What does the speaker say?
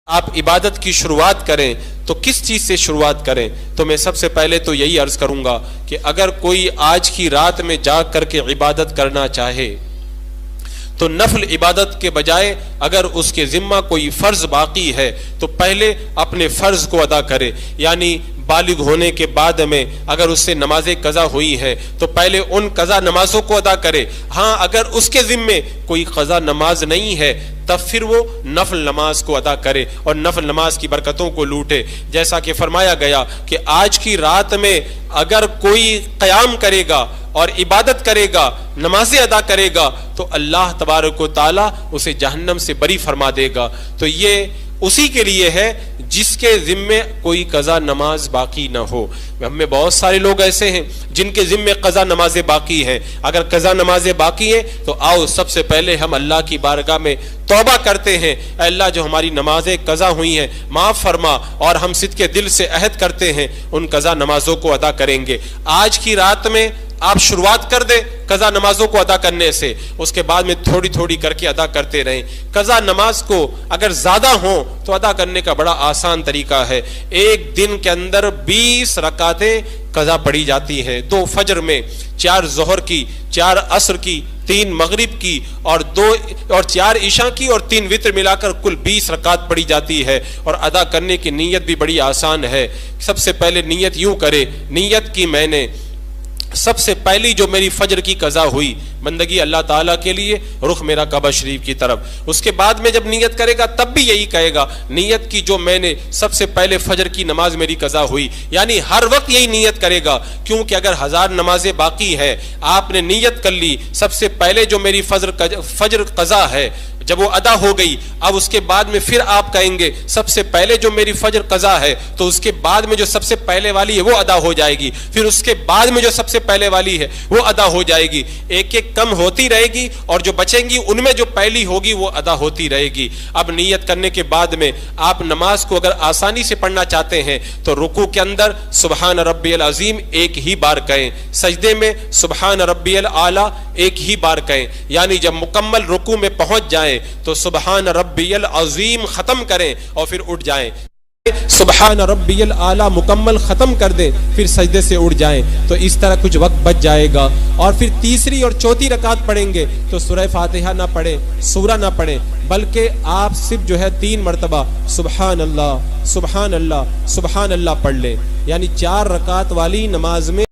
آپ عبادت کی شروعات کریں تو کس چیز سے شروعات کریں؟ تو میں سب سے پہلے تو یہی عرض کروں گا کہ اگر کوئی آج کی رات میں جاگ کر کے عبادت کرنا چاہے تو نفل عبادت کے بجائے اگر اس کے ذمہ کوئی فرض باقی ہے تو پہلے اپنے فرض کو ادا کرے، یعنی بالغ ہونے کے بعد میں اگر اس سے نماز قضا ہوئی ہے تو پہلے ان قضا نمازوں کو ادا کرے۔ ہاں اگر اس کے ذمے کوئی قضا نماز نہیں ہے تب پھر وہ نفل نماز کو ادا کرے اور نفل نماز کی برکتوں کو لوٹے، جیسا کہ فرمایا گیا کہ آج کی رات میں اگر کوئی قیام کرے گا اور عبادت کرے گا، نمازیں ادا کرے گا تو اللہ تبارک و تعالی اسے جہنم سے بری فرما دے گا۔ تو یہ اسی کے لیے ہے جس کے ذمے کوئی قضا نماز باقی نہ ہو۔ ہم میں بہت سارے لوگ ایسے ہیں جن کے ذمے قضا نمازیں باقی ہیں۔ اگر قضا نمازیں باقی ہیں تو آؤ سب سے پہلے ہم اللہ کی بارگاہ میں توبہ کرتے ہیں، اے اللہ جو ہماری نمازیں قضا ہوئی ہیں معاف فرما، اور ہم صدقے دل سے عہد کرتے ہیں ان قضا نمازوں کو ادا کریں گے۔ آج کی رات میں آپ شروعات کر دیں قضا نمازوں کو ادا کرنے سے، اس کے بعد میں تھوڑی تھوڑی کر کے ادا کرتے رہیں۔ قضا نماز کو اگر زیادہ ہوں تو ادا کرنے کا بڑا آسان طریقہ ہے۔ ایک دن کے اندر 20 رکعتیں قضا پڑھی جاتی ہیں، 2 فجر میں، 4 ظہر کی، 4 عصر کی، 3 مغرب کی اور 4 عشاء کی اور 3 وتر ملا کر کل 20 رکعت پڑھی جاتی ہے، اور ادا کرنے کی نیت بھی بڑی آسان ہے۔ سب سے پہلے نیت یوں کرے، نیت کی میں نے سب سے پہلی جو میری فجر کی قضا ہوئی بندگی اللہ تعالیٰ کے لیے، رخ میرا کعبہ شریف کی طرف۔ اس کے بعد میں جب نیت کرے گا تب بھی یہی کہے گا نیت کی جو میں نے سب سے پہلے فجر کی نماز میری قضا ہوئی، یعنی ہر وقت یہی نیت کرے گا، کیونکہ اگر 1000 نمازیں باقی ہے آپ نے نیت کر لی سب سے پہلے جو میری فجر قضا ہے جب وہ ادا ہو گئی، اب اس کے بعد میں پھر آپ کہیں گے سب سے پہلے جو میری فجر قضا ہے، تو اس کے بعد میں جو سب سے پہلے والی ہے وہ ادا ہو جائے گی، پھر اس کے بعد میں جو سب سے پہلے والی ہے وہ ادا ہو جائے گی، ایک ایک کم ہوتی رہے گی، اور جو بچیں گی ان میں جو پہلی ہوگی وہ ادا ہوتی رہے گی۔ اب نیت کرنے کے بعد میں آپ نماز کو اگر آسانی سے پڑھنا چاہتے ہیں تو رکوع کے اندر سبحان ربی العظیم ایک ہی بار کہیں، سجدے میں سبحان ربی الاعلیٰ ایک ہی بار کہیں، یعنی جب مکمل رکوع میں پہنچ جائیں تو سبحان ربی العظیم ختم کریں اور پھر اٹھ جائیں، سبحان ربی الاعلیٰ مکمل ختم کر دیں پھر سجدے سے اٹھ جائیں، تو اس طرح کچھ وقت بچ جائے گا۔ اور پھر تیسری اور چوتھی رکعت پڑھیں گے تو سورہ فاتحہ نہ پڑھیں، سورہ نہ پڑھیں، بلکہ آپ صرف جو ہے 3 مرتبہ سبحان اللہ سبحان اللہ سبحان اللہ پڑھ لیں، یعنی 4 رکعت والی نماز میں